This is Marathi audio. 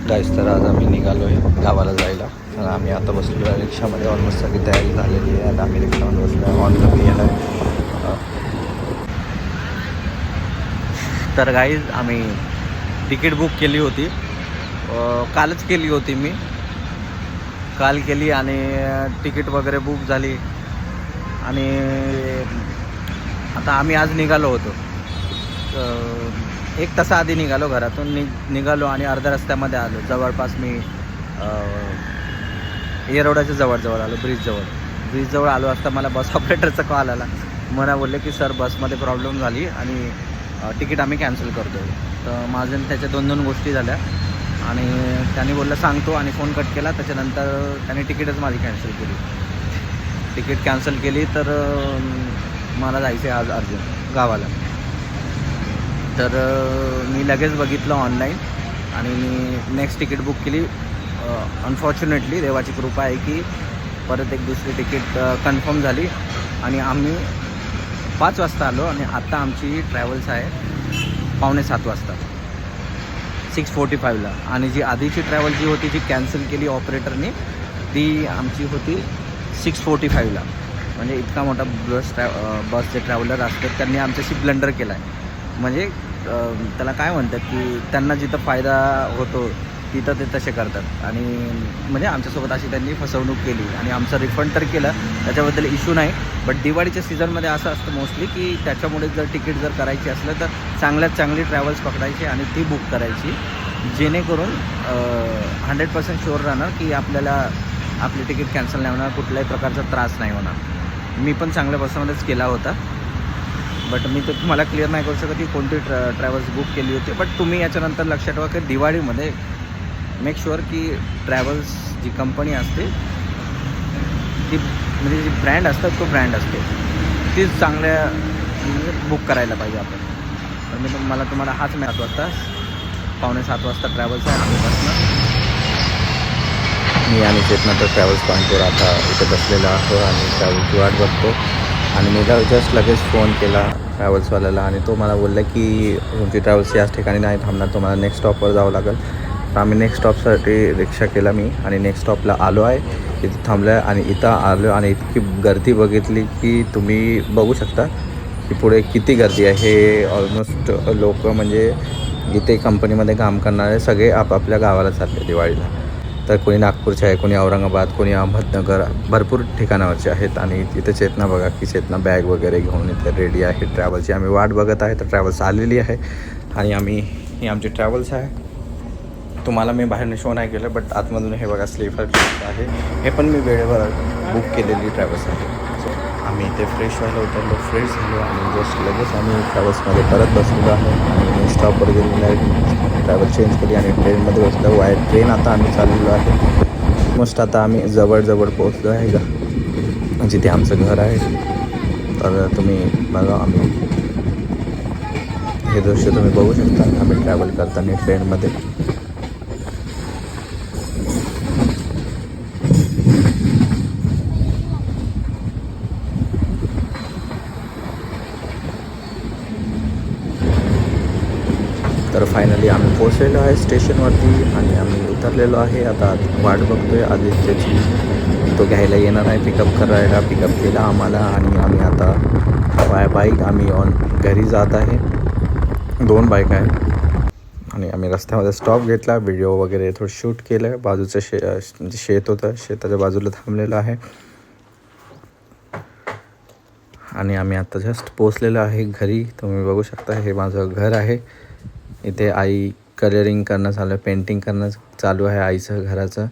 गाईस तर आज आम्ही निघालो आहे गावाला जायला. तर आम्ही आता बसलो आहे रिक्षामध्ये. ऑलमोस्ट सगळी तयारी झालेली आहे. आता आम्ही रिक्षामध्ये बसलो आहे. ऑन द वे आहे. तर गाईज आम्ही तिकीट बुक केली होती. कालच केली होती मी. काल केली आणि तिकीट वगैरे बुक झाली. आणि आता आम्ही आज निघालो होतो. 1 तासाआधी निघालो घरातून. निघालो आणि अर्ध्या रस्त्यामध्ये आलो. जवळपास मी येरवड्याच्या जवळ आलो. ब्रिजजवळ आलो असता मला बस ऑपरेटरचा कॉल आला. मला बोलले की सर बसमध्ये प्रॉब्लेम झाली आणि तिकीट आम्ही कॅन्सल करतो. तर माझं त्याच्या 2 गोष्टी झाल्या आणि त्यांनी बोललं सांगतो आणि फोन कट केला. त्याच्यानंतर त्यांनी तिकीटच माझी तिकीट कॅन्सल केली. तर मला जायचं आहे आज अर्जंट गावाला. तर मी लगेच बघितलं ऑनलाईन आणि मी नेक्स्ट तिकीट बुक केली. अनफॉर्च्युनेटली देवाची कृपा आहे की परत एक दुसरी तिकीट कन्फर्म झाली आणि आम्ही 5 वाजता आलो आणि आत्ता आमची ट्रॅव्हल्स आहे 6:45 वाजता 6:45ला. आणि जी आधीची ट्रॅव्हल जी होती जी कॅन्सल केली ऑपरेटरने ती आमची होती 6:45ला. म्हणजे इतका मोठा बसचे ट्रॅव्हलर असतात त्यांनी आमच्याशी ब्लंडर केला आहे. म्हणजे त्याला काय म्हणतात की त्यांना जिथं फायदा होतो तिथं ते तसे करतात. आणि म्हणजे आमच्यासोबत अशी त्यांनी फसवणूक केली आणि आमचं रिफंड तर केलं, त्याच्याबद्दल इश्यू नाही. बट दिवाळीच्या सीझनमध्ये असं असतं मोस्टली की त्याच्यामुळे जर तिकीट जर करायची असलं तर चांगल्यात चांगली ट्रॅव्हल्स पकडायची आणि ती बुक करायची, जेणेकरून 100% शुअर राहणार की आपल्याला आपली तिकीट कॅन्सल नाही होणार, कुठल्याही प्रकारचा त्रास नाही होणार. मी पण चांगल्या बसमध्येच केला होता. बट मी तर तुम्हाला क्लिअर नाही करू शकत की कोणती ट्रॅव्हल्स बुक केली होती. बट तुम्ही याच्यानंतर लक्षात ठेवा की दिवाळीमध्ये मेक शुअर की ट्रॅव्हल्स जी कंपनी असते ती म्हणजे जी ब्रँड असतात तो ब्रँड असते तीच चांगल्या बुक करायला पाहिजे आपण. तर मी मला तुम्हाला हाच 7 वाजता 6:45 वाजता ट्रॅव्हल्स आहे आम्हीपासून. मी आणि चेतना तर ट्रॅव्हल्स पॉईंटवर आता इथे बसलेला आहो आणि ट्रॅव्हलची वाट बघतो. आणि मी जस्ट लगेच फोन केला ट्रॅव्हल्सवाल्याला आणि तो मला बोलला की तुमची ट्रॅव्हल्स याच ठिकाणी नाही थांबणार, तुम्हाला नेक्स्ट स्टॉपवर जावं लागेल. तर आम्ही नेक्स्ट स्टॉपसाठी रिक्षा केला मी आणि नेक्स्ट स्टॉपला आलो आहे. इथं थांबलं आहे आणि इथं आलो आणि इतकी गर्दी बघितली की तुम्ही बघू शकता की पुढे किती गर्दी आहे. हे ऑलमोस्ट लोक म्हणजे इथे कंपनीमध्ये काम करणारे सगळे आपापल्या गावाला चालले दिवाळीला. तर कोणी नागपूरचे आहे, कोणी औरंगाबाद, कोणी अहमदनगर, भरपूर ठिकाणावरचे आहेत. आणि तिथे चेतना बघा की चेतना बॅग वगैरे घेऊन इथे रेडी आहे ट्रॅव्हल्सची. आम्ही वाट बघत आहे तर ट्रॅव्हल्स आलेली आहे आणि ही आमची ट्रॅव्हल्स आहे. तुम्हाला मी बाहेरने शो नाही केलं बट आतमधून हे बघा स्लीपर आहे. हे पण मी वेळेवर बुक केलेली ट्रॅव्हल्स आहे. सो आम्ही इथे फ्रेश व्हायला उतरलो, फ्रेश झालो आणि जस्ट लगेच आम्ही ट्रॅव्हल्समध्ये परत बसलेलो आहे आणि स्टॉपवर गेलेलो ट्रॅव्हल चेंज केली आणि ट्रेनमध्ये बसलो. ट्रेन आता आम्ही चाललेलो आहे. मस्त आता आम्ही जवळ पोहोचलो आहे का जिथे आमचं घर आहे. तर तुम्ही बघा आम्ही हे दृश्य तुम्ही बघू शकता आम्ही ट्रॅव्हल करताना ट्रेनमध्ये. तर फायनली आम्ही पोहोचलेलो आहे स्टेशनवरती आणि आम्ही उतरलेलो आहे. आता वाट बघतो आहे आदित्यची. तो घ्यायला येणार आहे, पिकअप केला आम्हाला आणि आम्ही आता बाईक आम्ही घरी जात आहे. 2 बाईक आहे आणि आम्ही रस्त्यामध्ये स्टॉप घेतला, व्हिडिओ वगैरे थोडं शूट केलं. बाजूचं शेत होतं, शेताच्या बाजूला थांबलेलं आहे आणि आम्ही आता जस्ट पोचलेलो आहे घरी. तुम्ही बघू शकता हे माझं घर आहे. इथे आई कलरिंग करणं चालू आहे, पेंटिंग करणं चालू आहे आईचं घराचं.